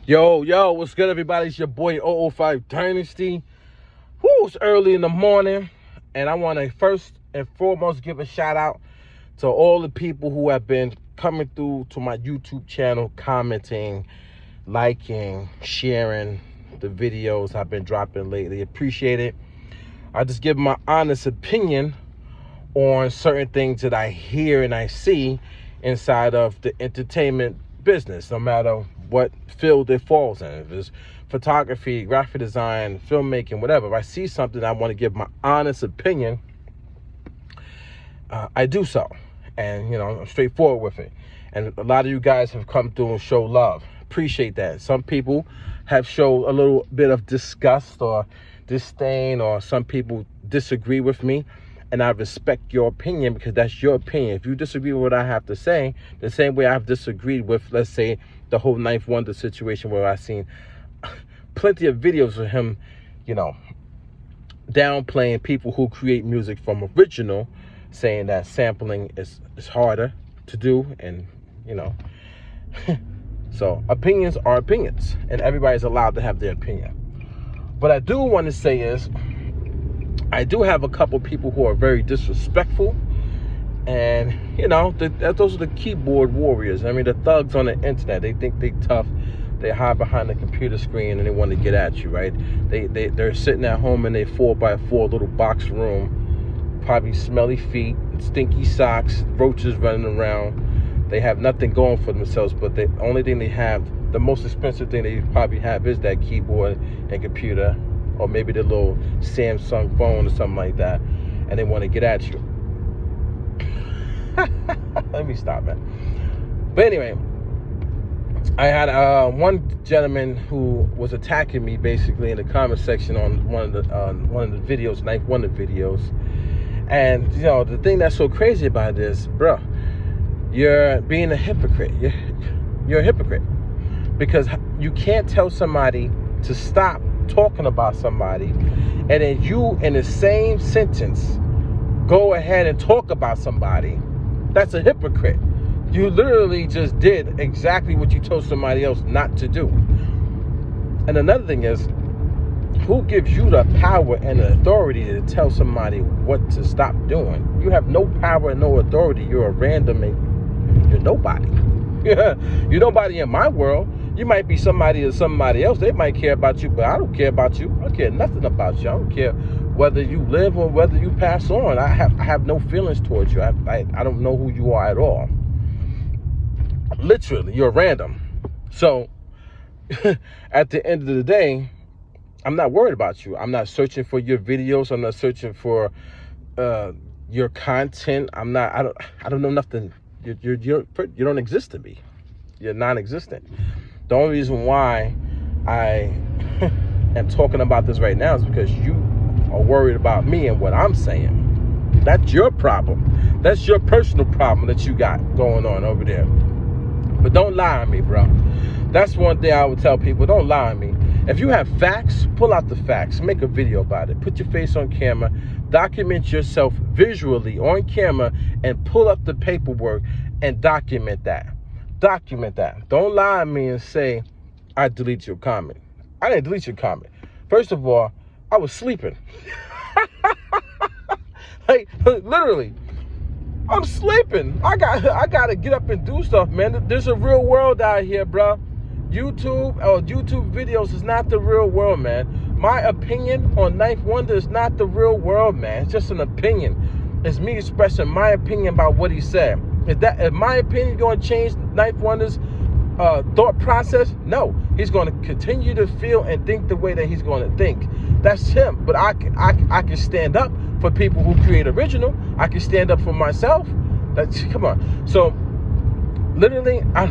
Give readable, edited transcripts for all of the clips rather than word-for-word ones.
Yo, what's good, everybody? It's your boy 005 Dynasty. It's early in the morning, and I want to first and foremost give a shout out to all the people who have been coming through to my YouTube channel, commenting, liking, sharing the videos I've been dropping lately. Appreciate it. I just give my honest opinion on certain things that I hear and I see inside of the entertainment business, no matter what field it falls in. If it's photography, graphic design, filmmaking, whatever. If I see something I want to give my honest opinion, I do so. And, I'm straightforward with it. And a lot of you guys have come through and show love. Appreciate that. Some people have showed a little bit of disgust or disdain, or some people disagree with me. And I respect your opinion because that's your opinion. If you disagree with what I have to say, the same way I've disagreed with, let's say, the whole Ninth Wonder situation, where I've seen plenty of videos of him, downplaying people who create music from original, saying that sampling is harder to do. And, so opinions are opinions, and everybody's allowed to have their opinion. What I do want to say is, I do have a couple people who are very disrespectful, and those are the keyboard warriors. I mean, the thugs on the internet. They think they tough. They hide behind the computer screen and they want to get at you, right? They're sitting at home in their 4x4 little box room, probably smelly feet, stinky socks, roaches running around. They have nothing going for themselves, but the only thing they have, the most expensive thing they probably have, is that keyboard and computer, or maybe the little Samsung phone or something like that, and they want to get at you. Let me stop, man. But anyway, I had one gentleman who was attacking me basically in the comment section on one of the videos, Ninth Wonder videos. And the thing that's so crazy about this, bro, you're being a hypocrite. You're a hypocrite, because you can't tell somebody to stop talking about somebody, and then you, in the same sentence, go ahead and talk about somebody. That's a hypocrite. You literally just did exactly what you told somebody else not to do. And another thing is, who gives you the power and the authority to tell somebody what to stop doing? You have no power and no authority. You're a random, and you're nobody. You're nobody in my world. You might be somebody to somebody else. They might care about you, but I don't care about you. I don't care nothing about you. I don't care whether you live or whether you pass on. I have no feelings towards you. I don't know who you are at all. Literally, you're random. So at the end of the day, I'm not worried about you. I'm not searching for your videos. I'm not searching for your content. I don't know nothing. You don't exist to me. You're non-existent. The only reason why I am talking about this right now is because you are worried about me and what I'm saying. That's your problem. That's your personal problem that you got going on over there. But don't lie on me, bro. That's one thing I would tell people. Don't lie on me. If you have facts, pull out the facts. Make a video about it. Put your face on camera. Document yourself visually on camera and pull up the paperwork and document that. Document that. Don't lie on me and say, I delete your comment. I didn't delete your comment. First of all, I was sleeping. Like, literally, I'm sleeping. I gotta get up and do stuff, man. There's a real world out here, bro. YouTube videos is not the real world, man. My opinion on Ninth Wonder is not the real world, man. It's just an opinion. It's me expressing my opinion about what he said. Is my opinion going to change Ninth Wonder's thought process? No. He's going to continue to feel and think the way that he's going to think. That's him. But I can stand up for people who create original. I can stand up for myself. Come on. So literally, I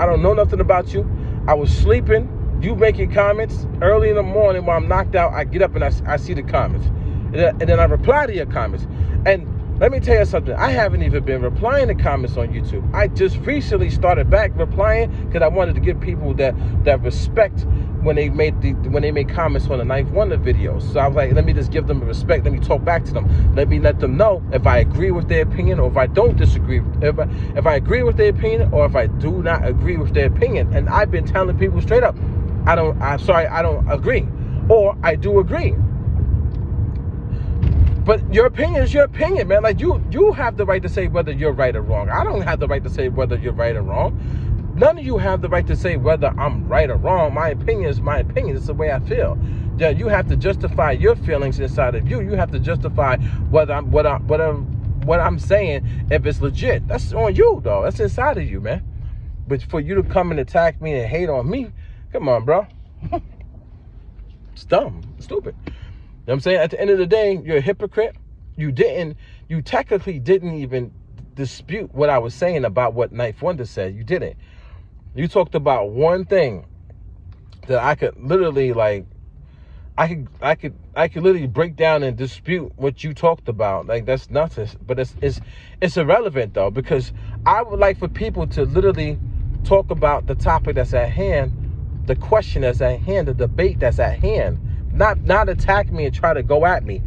don't know nothing about you. I was sleeping. You making comments early in the morning while I'm knocked out. I get up and I see the comments, and then I reply to your comments. And Let me tell you something. I haven't even been replying to comments on YouTube. I just recently started back replying because I wanted to give people that respect when they made comments on the Ninth Wonder videos. So I was like, let me just give them respect. Let me talk back to them. Let me let them know if I agree with their opinion or if I don't disagree. If I agree with their opinion or if I do not agree with their opinion. And I've been telling people straight up, I don't agree, or I do agree. But your opinion is your opinion, man. Like, you have the right to say whether you're right or wrong. I don't have the right to say whether you're right or wrong. None of you have the right to say whether I'm right or wrong. My opinion is my opinion. It's the way I feel. Yeah, you have to justify your feelings inside of you. You have to justify what I'm saying, if it's legit. That's on you, though. That's inside of you, man. But for you to come and attack me and hate on me, come on, bro. It's dumb. It's stupid. You know what I'm saying? At the end of the day, you're a hypocrite. You technically didn't even dispute what I was saying about what Ninth Wonder said. You didn't. You talked about one thing that I could literally, like, I could literally break down and dispute what you talked about. Like, that's nothing. But it's irrelevant, though, because I would like for people to literally talk about the topic that's at hand, the question that's at hand, the debate that's at hand. Not attack me and try to go at me.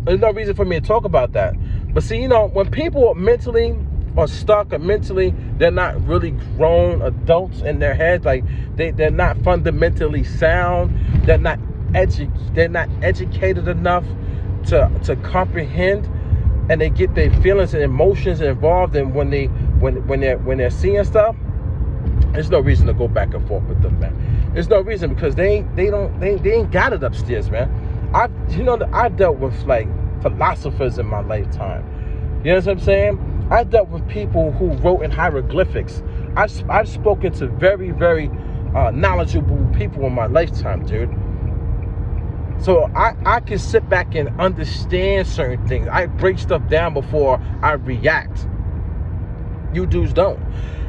There's no reason for me to talk about that. But see, when people mentally are stuck, or mentally they're not really grown adults in their heads, like they're not fundamentally sound, they're not educated enough to comprehend, and they get their feelings and emotions involved, and when they're seeing stuff, there's no reason to go back and forth with them, man. There's no reason, because they ain't got it upstairs, man. I've dealt with, like, philosophers in my lifetime. You know what I'm saying? I've dealt with people who wrote in hieroglyphics. I've spoken to very, very knowledgeable people in my lifetime, dude. So I can sit back and understand certain things. I break stuff down before I react. You dudes don't.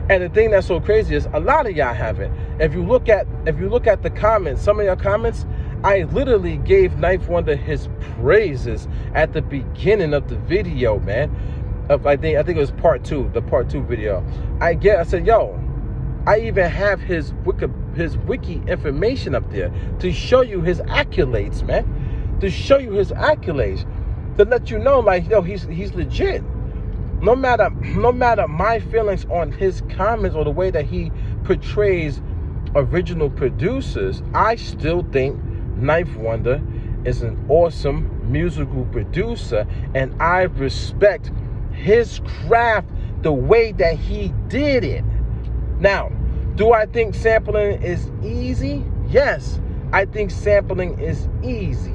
And the thing that's so crazy is a lot of y'all haven't. If you look at the comments, some of your comments, I literally gave Ninth Wonder his praises at the beginning of the video, man. I think it was part 2, the part 2 video. I said, yo, I even have his wiki information up there to show you his accolades, man. To show you his accolades, to let you know, like, yo, he's legit. No matter my feelings on his comments or the way that he portrays original producers, I still think Ninth Wonder is an awesome musical producer, and I respect his craft the way that he did it. Now, do I think sampling is easy? Yes, I think sampling is easy.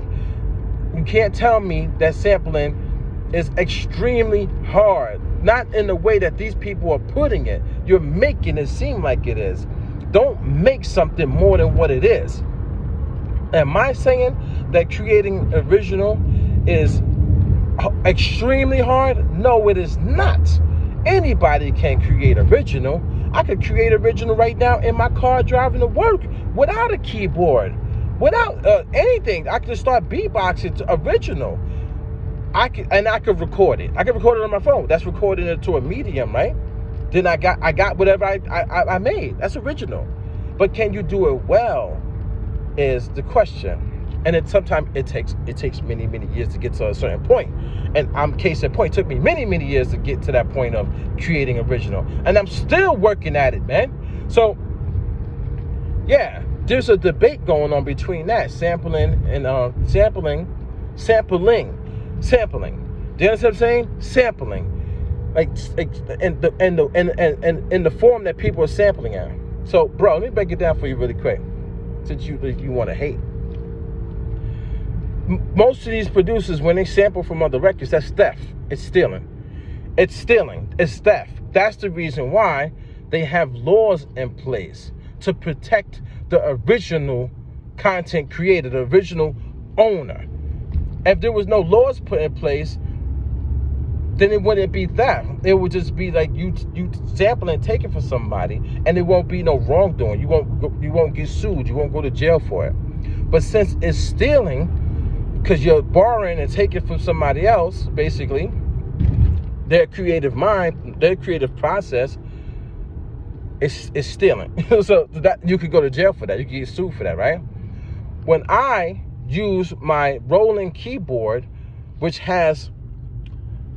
You can't tell me that sampling is extremely hard. Not in the way that these people are putting it. You're making it seem like it is. Don't make something more than what it is. Am I saying that creating original is extremely hard? No, it is not. Anybody can create original. I could create original right now in my car driving to work without a keyboard, without anything. I could start beatboxing to original. I could record it. I could record it on my phone. That's recording it to a medium, right? Then I got whatever I made. That's original. But can you do it well is the question. And sometimes it takes many, many years to get to a certain point. And case in point, it took me many, many years to get to that point of creating original. And I'm still working at it, man. So yeah, there's a debate going on between that sampling and sampling. Do you understand what I'm saying? Sampling, like in the form that people are sampling at. So, bro, let me break it down for you really quick, since you want to hate. Most of these producers, when they sample from other records, that's theft. It's stealing. It's theft. That's the reason why they have laws in place to protect the original content creator, the original owner. If there was no laws put in place, then it wouldn't be theft. It would just be like you sample and take it from somebody, and there won't be no wrongdoing. You won't get sued. You won't go to jail for it. But since it's stealing, because you're borrowing and taking from somebody else, basically, their creative mind, their creative process is stealing. So that you could go to jail for that. You could get sued for that, right? When I use my rolling keyboard, which has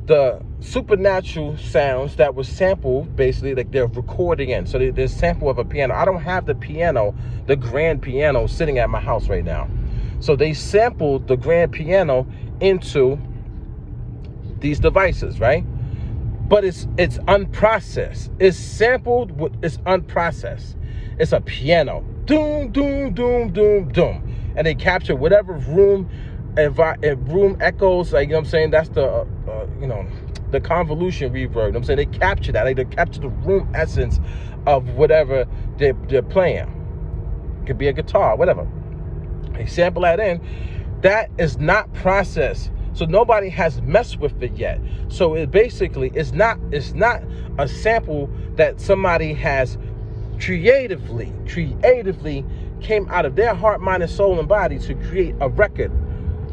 the supernatural sounds that was sampled, basically, like they're recording in. So there's sample of a piano. I don't have the piano, the grand piano, sitting at my house right now. So they sampled the grand piano into these devices, right? But it's unprocessed. It's sampled, it's unprocessed. It's a piano. Doom, doom, doom, doom, doom. And they capture whatever room echoes, like, you know what I'm saying? That's the, the convolution reverb. You know what I'm saying? They capture that. They capture the room essence of whatever they're playing. It could be a guitar, whatever. They sample that in. That is not processed. So nobody has messed with it yet. So it basically it's not a sample that somebody has creatively came out of their heart, mind, and soul and body to create a record.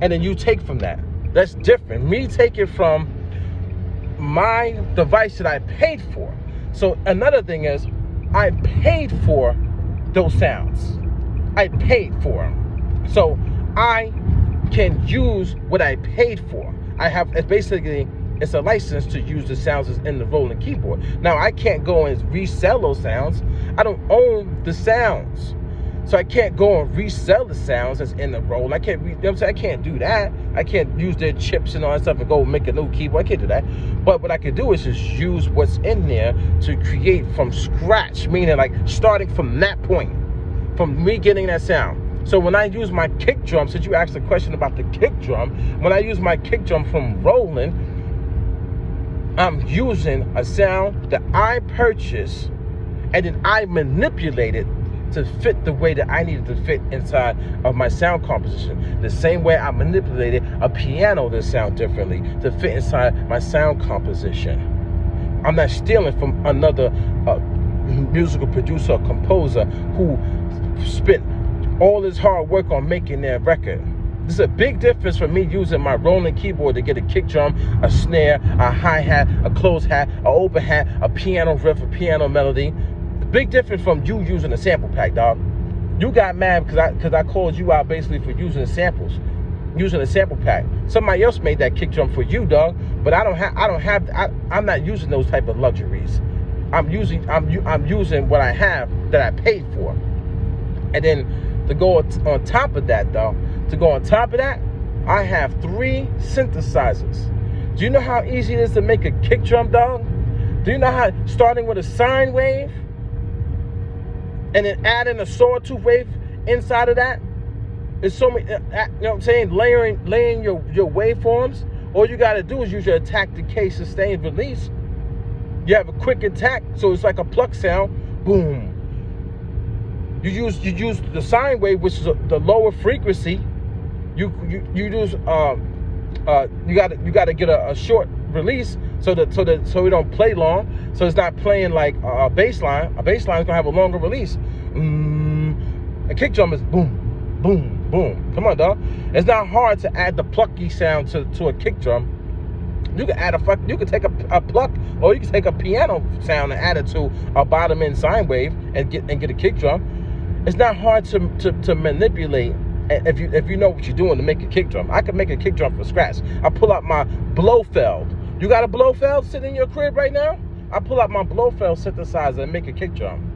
And then you take from that. That's different. Me taking from my device that I paid for. So another thing is, I paid for those sounds. I paid for them. So I can use what I paid for. It's a license to use the sounds that's in the rolling keyboard. Now I can't go and resell those sounds. I don't own the sounds. So I can't go and resell the sounds that's in the roll. I can't, I can't do that. I can't use their chips and all that stuff and go make a new keyboard. I can't do that. But what I can do is just use what's in there to create from scratch, meaning like starting from that point, from me getting that sound. So when I use my kick drum, since you asked a question about the kick drum, when I use my kick drum from rolling, I'm using a sound that I purchased and then I manipulate it to fit the way that I needed to fit inside of my sound composition. The same way I manipulated a piano to sound differently to fit inside my sound composition. I'm not stealing from another musical producer or composer who spent all his hard work on making their record. There's a big difference from me using my rolling keyboard to get a kick drum, a snare, a hi-hat, a closed hat, an open hat, a piano riff, a piano melody. Big difference from you using a sample pack, dog. You got mad because I called you out basically for using samples, using a sample pack. Somebody else made that kick drum for you, dog. But I'm not using those type of luxuries. I'm using what I have that I paid for. And then to go on top of that, dog. I have 3 synthesizers. Do you know how easy it is to make a kick drum, dog? Do you know how starting with a sine wave and then adding a sawtooth wave inside of that? It's so many, you know what I'm saying? Laying your waveforms. All you got to do is use your attack, decay, sustain, release. You have a quick attack, so it's like a pluck sound. Boom. You use the sine wave, which is the lower frequency. You use you got to get a short release so we don't play long. So it's not playing like a bass line. A bass line is gonna have a longer release. A kick drum is boom, boom, boom. Come on, dog. It's not hard to add the plucky sound to a kick drum. You can you can take a pluck, or you can take a piano sound and add it to a bottom end sine wave and get a kick drum. It's not hard to manipulate if you know what you're doing to make a kick drum. I can make a kick drum from scratch. I pull out my Blofeld. You got a Blofeld sitting in your crib right now? I pull out my Blofeld synthesizer and make a kick drum.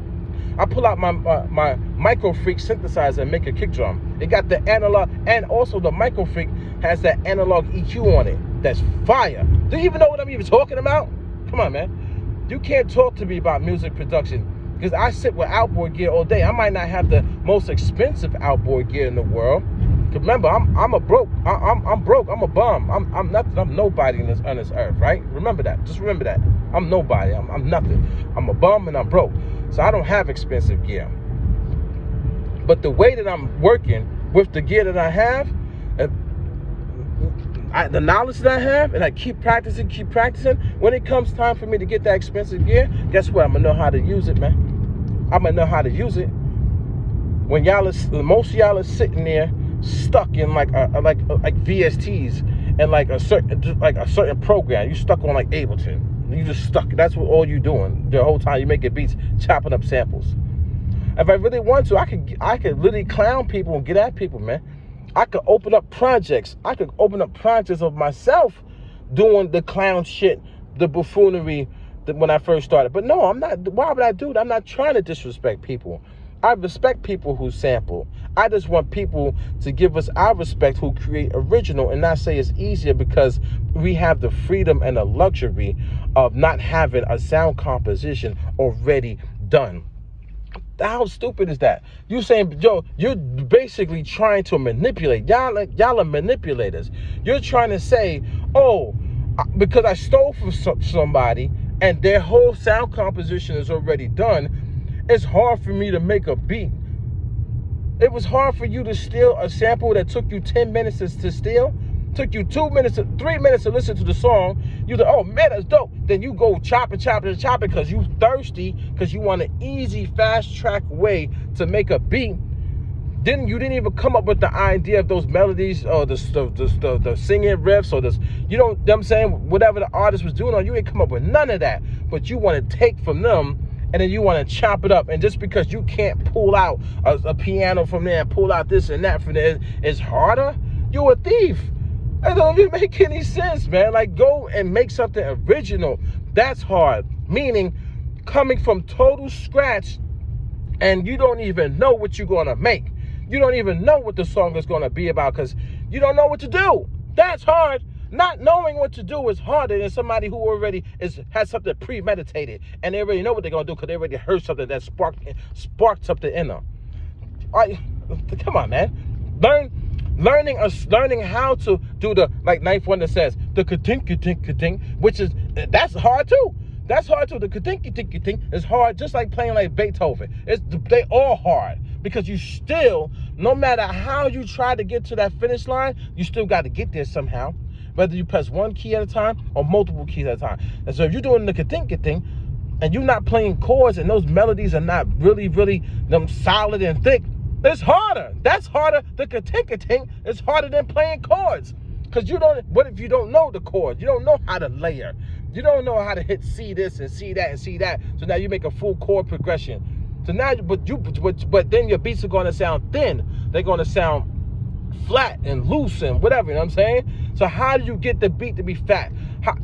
I pull out my Micro Freak synthesizer and make a kick drum. It got the analog, and also the Micro Freak has that analog EQ on it. That's fire. Do you even know what I'm even talking about? Come on, man. You can't talk to me about music production, because I sit with outboard gear all day. I might not have the most expensive outboard gear in the world. Remember, I'm broke. I'm broke. I'm a bum. I'm nothing. I'm nobody on this earth, right? Remember that. Just remember that. I'm nobody. I'm nothing. I'm a bum and I'm broke. So I don't have expensive gear. But the way that I'm working with the gear that I have, the knowledge that I have, and I keep practicing, when it comes time for me to get that expensive gear, guess what? I'm going to know how to use it, man. I'm going to know how to use it. When most of y'all are sitting there stuck in like VSTs and like a certain program. You stuck on like Ableton. You just stuck. That's what all you doing the whole time. You making beats, chopping up samples. If I really want to, I could literally clown people and get at people, man. I could open up projects. I could open up projects of myself doing the clown shit, the buffoonery when I first started. But no, I'm not. Why would I do that? I'm not trying to disrespect people. I respect people who sample. I just want people to give us our respect who create original and not say it's easier because we have the freedom and the luxury of not having a sound composition already done. How stupid is that? You saying, Joe, you're basically trying to manipulate. Y'all are manipulators. You're trying to say, oh, because I stole from somebody and their whole sound composition is already done, it's hard for me to make a beat. It was hard for you to steal a sample that took you 10 minutes to steal, took you 3 minutes to listen to the song. You like, oh man, that's dope. Then you go chop it because you thirsty, because you want an easy, fast track way to make a beat. Then you didn't even come up with the idea of those melodies or the singing riffs or this, you know what I'm saying, whatever the artist was doing, you didn't come up with none of that. But you want to take from them and then you want to chop it up. And just because you can't pull out a piano from there and pull out this and that from there is harder, you're a thief. That don't even make any sense, man. Like, go and make something original. That's hard. Meaning, coming from total scratch, and you don't even know what you're going to make. You don't even know what the song is going to be about because you don't know what to do. That's hard. Not knowing what to do is harder than somebody who already has something premeditated, and they already know what they're going to do because they already heard something that sparked something in them. Come on, man. Learning how to do the, like Ninth Wonder says, the ka-tink, which is, that's hard too. That's hard too. The ka-tink is hard, just like playing like Beethoven. They all hard because you still, no matter how you try to get to that finish line, you still got to get there somehow. Whether you press one key at a time or multiple keys at a time. And so if you're doing the ka-tink and you're not playing chords and those melodies are not really them solid and thick, it's harder. That's harder. The ka-tink is harder than playing chords. Because what if you don't know the chords? You don't know how to layer. You don't know how to hit C this and C that and C that. So now you make a full chord progression. So now, but then your beats are going to sound thin. They're going to sound flat and loose and whatever, you know what I'm saying? So how do you get the beat to be fat?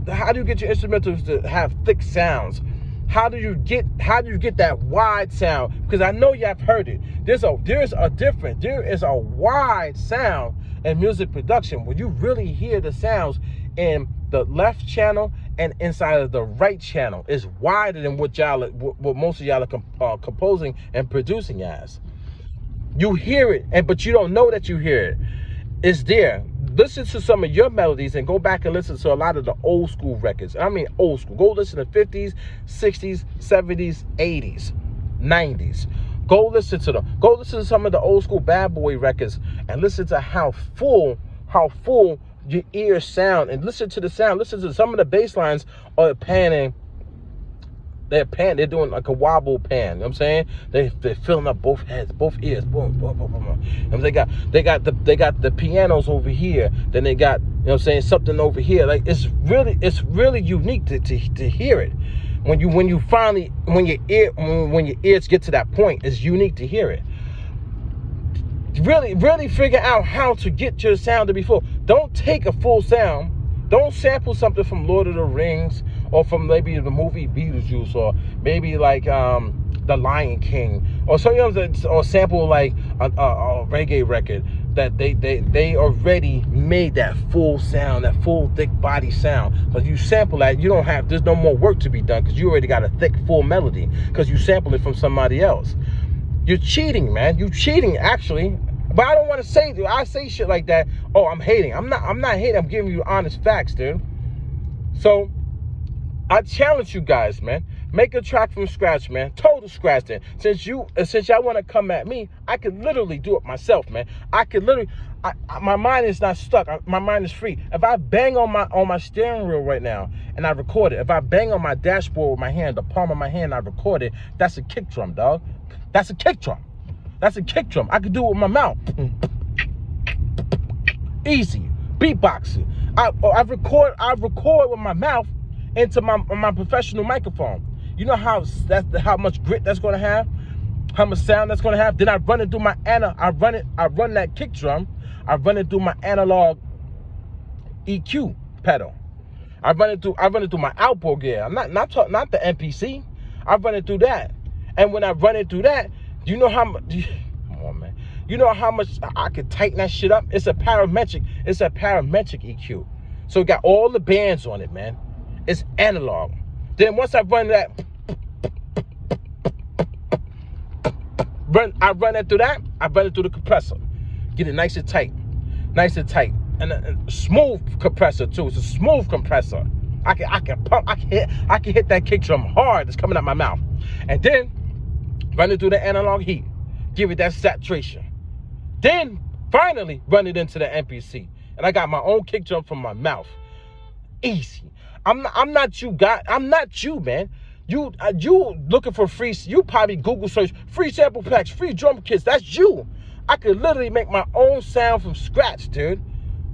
How do you get your instrumentals to have thick sounds? How do you get that wide sound? Because I know you have heard it. There is a wide sound in music production when you really hear the sounds in the left channel and inside of the right channel. It's wider than what most of y'all are composing and producing as. You hear it, but you don't know that you hear it. It's there. Listen to some of your melodies and go back and listen to a lot of the old school records. I mean old school. Go listen to 50s, 60s, 70s, 80s, 90s. Go listen to them. Go listen to some of the old school bad boy records and listen to how full your ears sound. And listen to the sound. Listen to some of the bass lines are panning. They're doing like a wobble pan. You know what I'm saying? They're filling up both heads, both ears. Boom, boom, boom, boom, boom. And they got the pianos over here. Then they got, you know what I'm saying, something over here. Like it's really unique to hear it. When your ears get to that point, it's unique to hear it. Really figure out how to get your sound to be full. Don't take a full sound. Don't sample something from Lord of the Rings or from maybe the movie Beetlejuice or maybe like The Lion King or something, or sample like a reggae record that they already made that full sound, that full thick body sound. Because you sample that, there's no more work to be done because you already got a thick full melody because you sample it from somebody else. You're cheating, man. You're cheating actually. But I don't want to say, I say shit like that. Oh, I'm hating. I'm not hating. I'm giving you honest facts, dude. So I challenge you guys, man. Make a track from scratch, man. Total scratch then. Since y'all want to come at me, I can literally do it myself, man. I could literally, my mind is not stuck. My mind is free. If I bang on my steering wheel right now and I record it, if I bang on my dashboard with my hand, the palm of my hand, I record it, that's a kick drum, dog. That's a kick drum. That's a kick drum. I could do it with my mouth. Easy. Beatboxing. I record with my mouth into my professional microphone. You know how much grit that's gonna have, how much sound that's gonna have. Then I run it through I run that kick drum. I run it through my analog EQ pedal. I run it through my outboard gear. I'm not the MPC. I run it through that. And when I run it through that, you know how much. Come on, man. You know how much I could tighten that shit up. It's a parametric EQ. So it got all the bands on it, man. It's analog. Then once I run that, I run it through that. I run it through the compressor. Get it nice and tight, and a smooth compressor too. It's a smooth compressor. I can hit that kick drum hard. It's coming out my mouth, and then run it through the analog heat. Give it that saturation. Then finally run it into the MPC, and I got my own kick drum from my mouth. Easy. I'm not you, man. You looking for free? You probably Google search free sample packs, free drum kits. That's you. I could literally make my own sound from scratch, dude.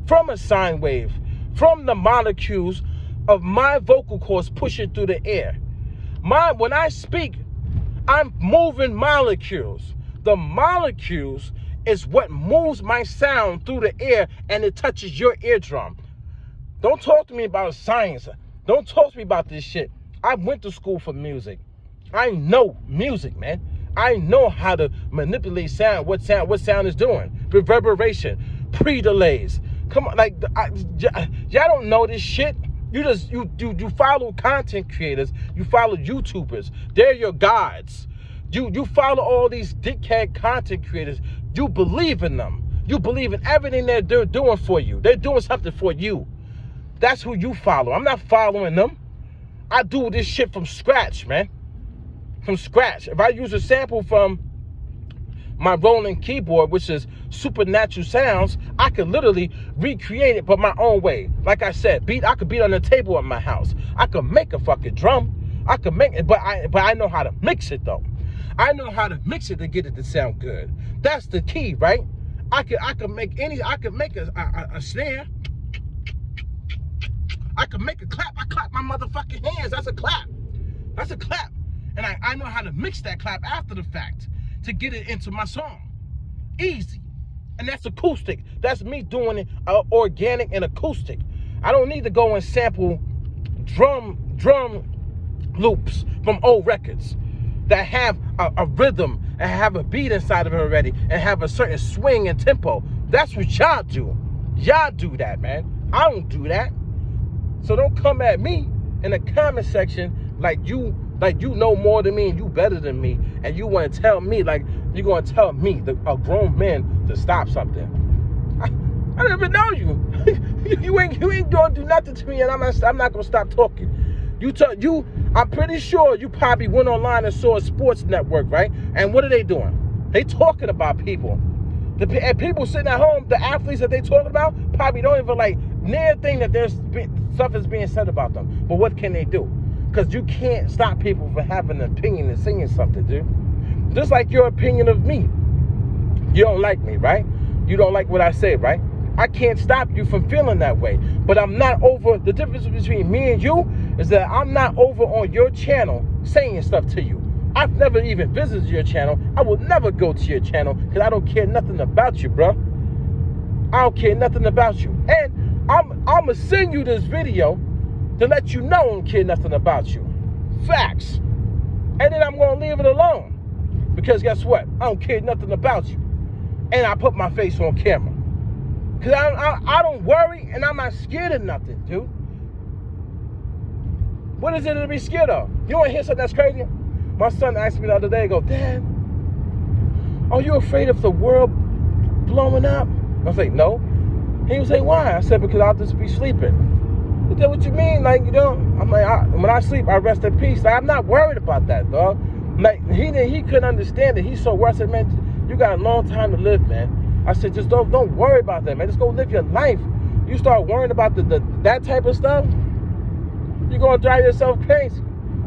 From a sine wave, from the molecules of my vocal cords pushing through the air. When I speak, I'm moving molecules. The molecules is what moves my sound through the air, and it touches your eardrum. Don't talk to me about science. Don't talk to me about this shit. I went to school for music. I know music, man. I know how to manipulate sound, what sound is doing. Reverberation, pre-delays. Come on, like, y'all don't know this shit. You follow content creators. You follow YouTubers. They're your gods. You follow all these dickhead content creators. You believe in them. You believe in everything they're doing for you. They're doing something for you. That's who you follow. I'm not following them. I do this shit from scratch, man. From scratch. If I use a sample from my rolling keyboard, which is supernatural sounds, I could literally recreate it but my own way. Like I said, I could beat on the table at my house. I could make a fucking drum. I could make it, but I know how to mix it though. I know how to mix it to get it to sound good. That's the key, right? I could make a snare. I could make a clap. I clap my motherfucking hands. That's a clap. That's a clap. And I know how to mix that clap after the fact to get it into my song. Easy. And that's acoustic. That's me doing it organic and acoustic. I don't need to go and sample drum loops from old records that have a rhythm and have a beat inside of it already and have a certain swing and tempo. That's what y'all do. Y'all do that, man. I don't do that. So don't come at me in the comment section like you know more than me and you better than me, and you want to tell me like you're going to tell me, a grown man, to stop something. I don't even know you. you ain't going to do nothing to me, and I'm not going to stop talking. I'm pretty sure you probably went online and saw a sports network, right? And what are they doing? They talking about people. And people sitting at home, the athletes that they talking about, probably don't even like near think that there's stuff is being said about them. But what can they do? Because you can't stop people from having an opinion and saying something, dude. Just like your opinion of me. You don't like me, right? You don't like what I say, right? I can't stop you from feeling that way. But I'm not over. The difference between me and you is that I'm not over on your channel saying stuff to you. I've never even visited your channel. I will never go to your channel because I don't care nothing about you, bro. I don't care nothing about you. And I'm going to send you this video to let you know I don't care nothing about you. Facts. And then I'm going to leave it alone. Because guess what? I don't care nothing about you. And I put my face on camera. Because I don't worry and I'm not scared of nothing, dude. What is it to be scared of? You want to hear something that's crazy? My son asked me the other day, Dad, are you afraid of the world blowing up? I was like, no. He was like, why? I said, because I'll just be sleeping. He said, what you mean? Like, you know, I'm like, when I sleep, I rest in peace. Like, I'm not worried about that, dog. Like, he couldn't understand it. He's so worried. I said, man, you got a long time to live, man. I said, just don't worry about that, man. Just go live your life. You start worrying about that type of stuff, you're going to drive yourself crazy.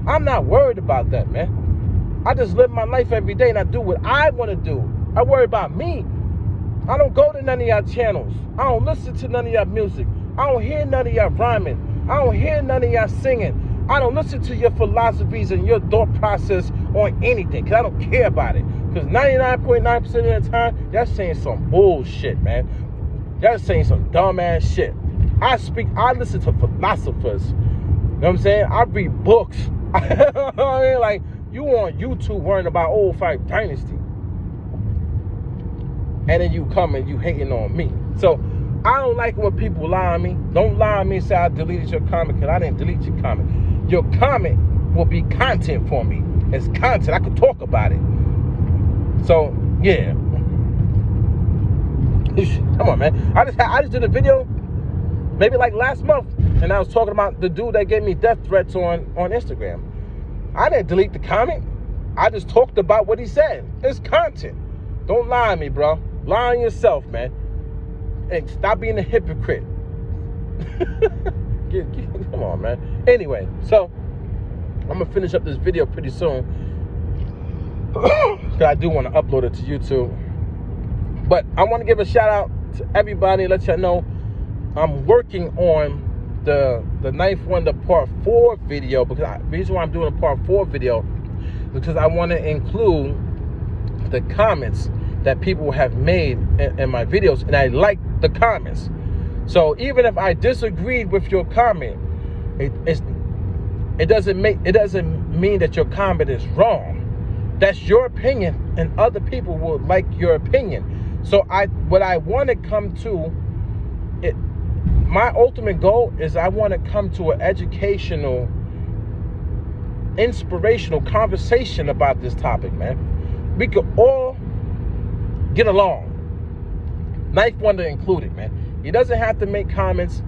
I'm not worried about that, man. I just live my life every day and I do what I want to do. I worry about me. I don't go to none of y'all channels. I don't listen to none of y'all music. I don't hear none of y'all rhyming. I don't hear none of y'all singing. I don't listen to your philosophies and your thought process on anything, because I don't care about it. Because 99.9% of the time, y'all saying some bullshit, man. Y'all saying some dumbass shit. I listen to philosophers. You know what I'm saying? I read books. I mean, like, you on YouTube worrying about old fight Dynasty. And then you come and you hating on me. So, I don't like when people lie on me. Don't lie on me and say I deleted your comment, because I didn't delete your comment. Your comment will be content for me. It's content. I could talk about it. So, yeah. Come on, man. I just did a video maybe like last month, and I was talking about the dude that gave me death threats on Instagram. I didn't delete the comment. I just talked about what he said. It's content. Don't lie on me, bro. Lie on yourself, man. And stop being a hypocrite. Come on, man. Anyway, so I'm going to finish up this video pretty soon, because I do want to upload it to YouTube. But I want to give a shout out to everybody, let y'all know I'm working on the Knife Wonder Part 4 video, because the reason why I'm doing a Part 4 video is because I want to include the comments that people have made in my videos, and I like the comments. So even if I disagreed with your comment, it doesn't mean that your comment is wrong. That's your opinion, and other people will like your opinion. So what I want to come to, my ultimate goal is I want to come to an educational, inspirational conversation about this topic, man. We could all get along, Knife Wonder included, man. He doesn't have to make comments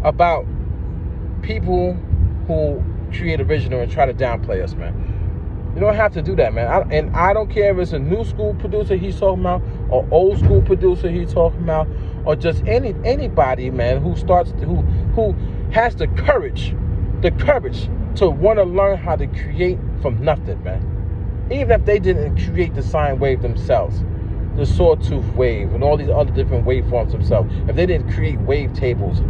about people who create original and try to downplay us, man. You don't have to do that, man. And I don't care if it's a new school producer he's talking about, or old school producer he's talking about, or just anybody, man, who has the courage to want to learn how to create from nothing, man. Even if they didn't create the sine wave themselves, the sawtooth wave, and all these other different waveforms themselves, if they didn't create wave tables,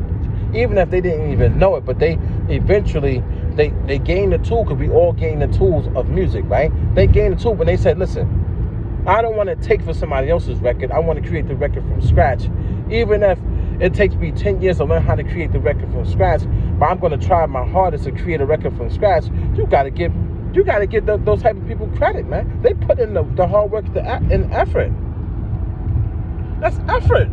even if they didn't even know it, but they eventually they gained the tool, because we all gain the tools of music, right? They gained the tool when they said, listen, I don't want to take for somebody else's record. I want to create the record from scratch. Even if it takes me 10 years to learn how to create the record from scratch, but I'm going to try my hardest to create a record from scratch. You got to give those type of people credit, man. They put in the hard work and effort. That's effort.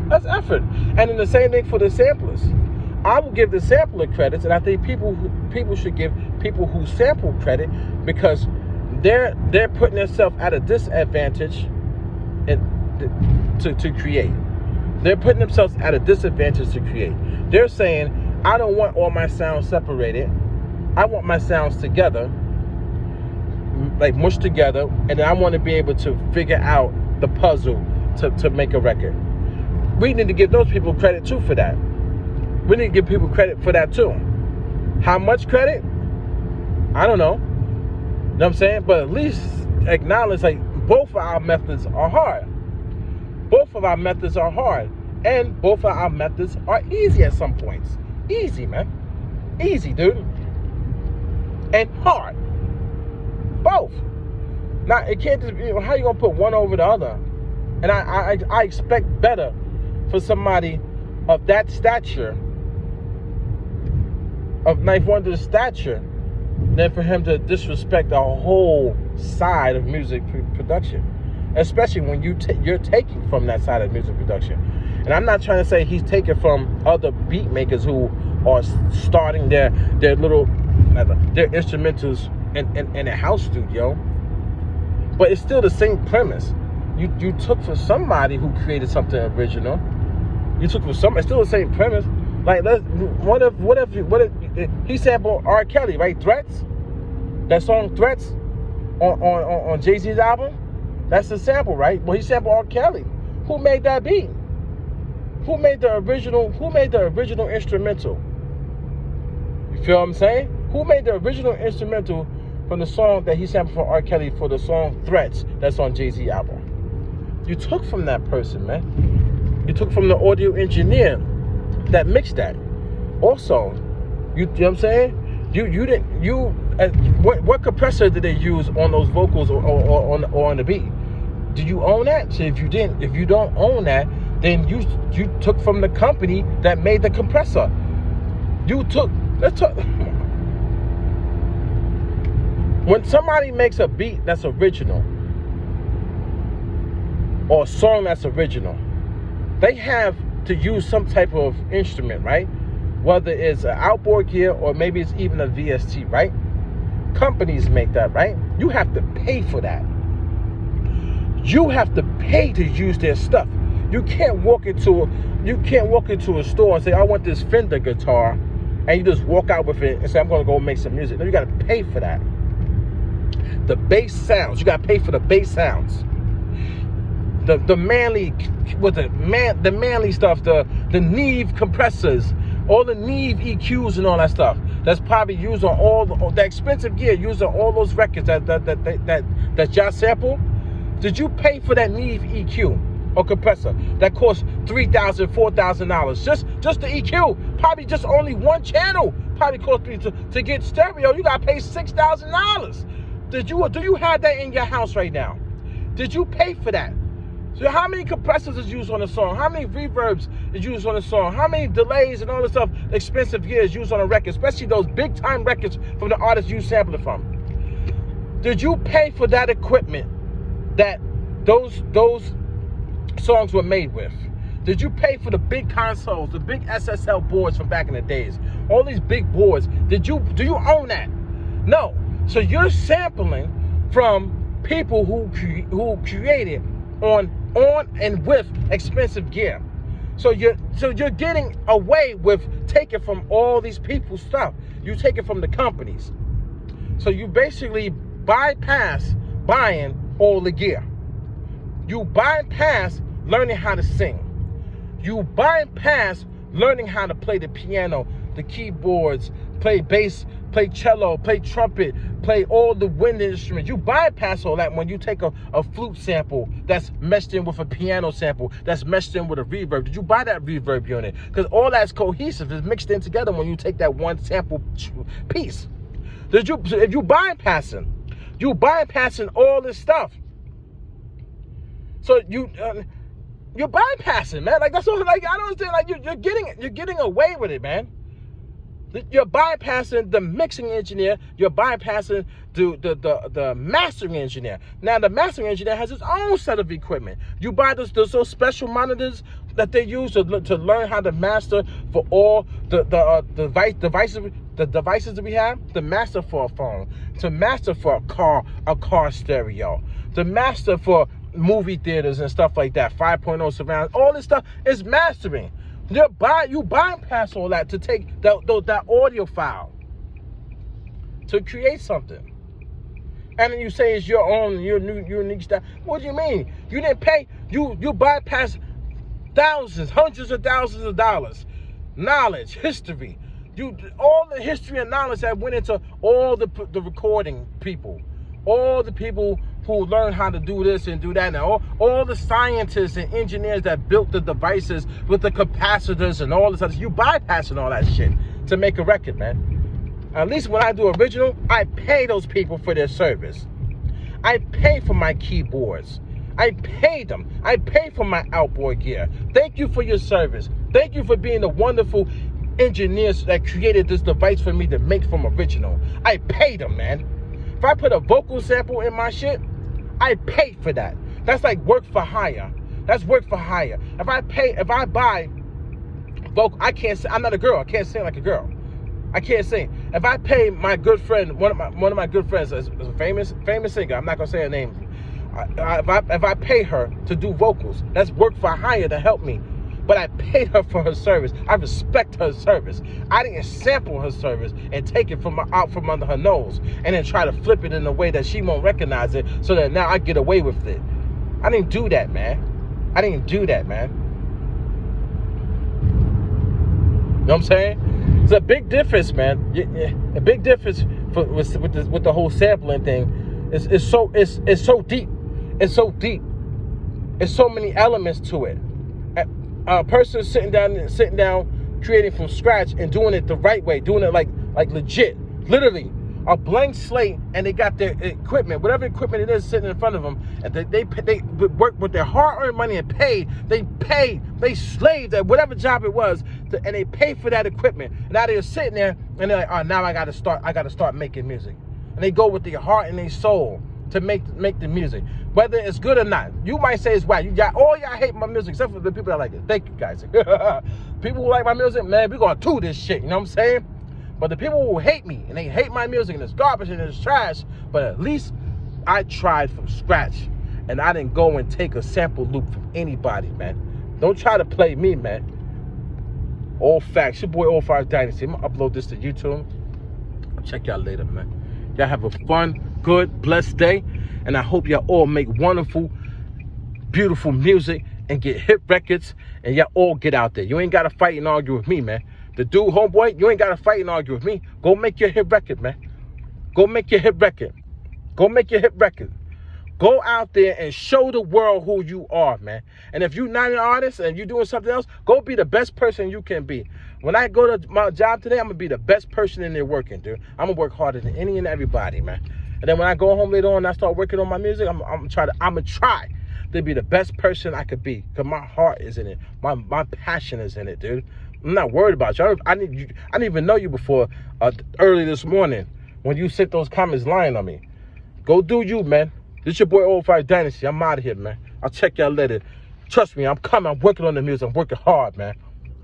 That's effort. And then the same thing for the samplers. I will give the sampler credits, and I think people should give people who sample credit, because they're putting themselves at a disadvantage to create. They're putting themselves at a disadvantage to create. They're saying, I don't want all my sounds separated. I want my sounds together, like mushed together, and I want to be able to figure out the puzzle to make a record. We need to give those people credit too for that. We need to give people credit for that too. How much credit? I don't know. You know what I'm saying? But at least acknowledge, like, both of our methods are hard. Both of our methods are hard. And both of our methods are easy at some points. Easy, man. Easy, dude. And hard. Both. Now, it can't just be, how you going to put one over the other? And I expect better for somebody of that stature, of Knife Wonder's stature, than for him to disrespect a whole side of music production, especially when you're taking from that side of music production. And I'm not trying to say he's taking from other beat makers who are starting their instrumentals in a house studio, but it's still the same premise. You took for somebody who created something original. You took for somebody. It's still the same premise. Like, what if he sampled R. Kelly, right? Threats. That song Threats on Jay-Z's album. That's the sample, right? Well, he sampled R. Kelly. Who made that beat? Who made the original instrumental? You feel what I'm saying? Who made the original instrumental from the song that he sampled for R. Kelly for the song Threats that's on Jay-Z's album? You took from that person, man. You took from the audio engineer that mixed that. Also, you know what I'm saying? What compressor did they use on those vocals or on the beat? Do you own that? So if you don't own that, then you took from the company that made the compressor. Let's talk. When somebody makes a beat that's original, or a song that's original, they have to use some type of instrument, right? Whether it's an outboard gear or maybe it's even a VST, right? Companies make that, right? You have to pay for that. You have to pay to use their stuff. You can't walk into a store and say, I want this Fender guitar, and you just walk out with it and say, I'm going to go make some music. No, you got to pay for that. The bass sounds, you got to pay for the bass sounds. The manly stuff, the Neve compressors, all the Neve EQs and all that stuff. That's probably used on all the expensive gear used on all those records that y'all sample. Did you pay for that Neve EQ or compressor that cost $3,000, $4,000? Just the EQ, probably just only one channel. Probably cost to get stereo. You gotta pay $6,000. Do you have that in your house right now? Did you pay for that? So how many compressors is used on a song? How many reverbs is used on a song? How many delays and all this stuff, expensive gear is used on a record, especially those big time records from the artists you sampled it from? Did you pay for that equipment that those songs were made with? Did you pay for the big consoles, the big SSL boards from back in the days? All these big boards, do you own that? No. So you're sampling from people who created on and with expensive gear. So you're getting away with taking from all these people's stuff. You take it from the companies. So you basically bypass buying all the gear. You bypass learning how to sing. You bypass learning how to play the piano, the keyboards, play bass, play cello, play trumpet, play all the wind instruments. You bypass all that when you take a flute sample that's meshed in with a piano sample, that's meshed in with a reverb. Did you buy that reverb unit? Because all that's cohesive, is mixed in together when you take that one sample piece. If you bypassing all this stuff. So you're bypassing, man. Like that's all. Like I don't understand. Like you're getting away with it, man. You're bypassing the mixing engineer. You're bypassing the mastering engineer. Now the mastering engineer has his own set of equipment. You buy those special monitors that they use to learn how to master for all the devices that we have. To master for a phone, to master for a car stereo, to master for movie theaters and stuff like that. 5.0 surround. All this stuff is mastering. You bypass all that to take that audio file to create something, and then you say it's your own, your unique style. What do you mean? You didn't pay. You bypass thousands, hundreds of thousands of dollars, knowledge, history. All the history and knowledge that went into all the recording people, all the people who learned how to do this and do that now. All the scientists and engineers that built the devices with the capacitors and all this other, you bypassing all that shit to make a record, man. At least when I do original, I pay those people for their service. I pay for my keyboards. I pay them. I pay for my outboard gear. Thank you for your service. Thank you for being the wonderful engineers that created this device for me to make from original. I pay them, man. If I put a vocal sample in my shit, I pay for that. That's like work for hire. That's work for hire. If I buy vocal, I can't sing. I'm not a girl. I can't sing like a girl. I can't sing. If I pay my good friend, one of my good friends is a famous singer. I'm not gonna say her name. If I pay her to do vocals, that's work for hire to help me. But I paid her for her service. I respect her service. I didn't sample her service and take it out from under her nose and then try to flip it in a way that she won't recognize it so that now I get away with it. I didn't do that, man. I didn't do that, man. You know what I'm saying? It's a big difference, man. A big difference with the whole sampling thing. It's so deep. It's so deep. It's so many elements to it. A person sitting down, creating from scratch and doing it the right way, doing it like legit, literally a blank slate, and they got their equipment, whatever equipment it is sitting in front of them, and they work with their hard-earned money and they slaved at whatever job it was, and they pay for that equipment. And now they're sitting there and they're like, oh, now I got to start making music, and they go with their heart and their soul to make the music, whether it's good or not. You might say it's whack. Y'all hate my music except for the people that like it. Thank you guys. People who like my music, man, we gonna do this shit. You know what I'm saying? But the people who hate me and they hate my music and it's garbage and it's trash, but at least I tried from scratch and I didn't go and take a sample loop from anybody, man. Don't try to play me, man. All facts. Your boy, All 5 Dynasty. I'm gonna upload this to YouTube. I'll check y'all later, man. Y'all have a fun, good, blessed day, and I hope y'all all make wonderful, beautiful music and get hit records, and y'all all get out there. You ain't gotta fight and argue with me, man. The dude, homeboy, you ain't gotta fight and argue with me. Go make your hit record, man. Go make your hit record. Go make your hit record. Go out there and show the world who you are, man. And if you're not an artist and you're doing something else, go be the best person you can be. When I go to my job today, I'm going to be the best person in there working, dude. I'm going to work harder than any and everybody, man. And then when I go home later on and I start working on my music, I'm going to try to be the best person I could be, because my heart is in it. My passion is in it, dude. I'm not worried about you. I didn't even know you before early this morning when you sent those comments lying on me. Go do you, man. This your boy, All 5 Dynasty. I'm out of here, man. I'll check y'all later. Trust me, I'm coming. I'm working on the music. I'm working hard, man.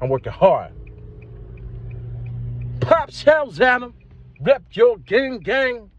I'm working hard. Pop shells at 'em. Rep your gang.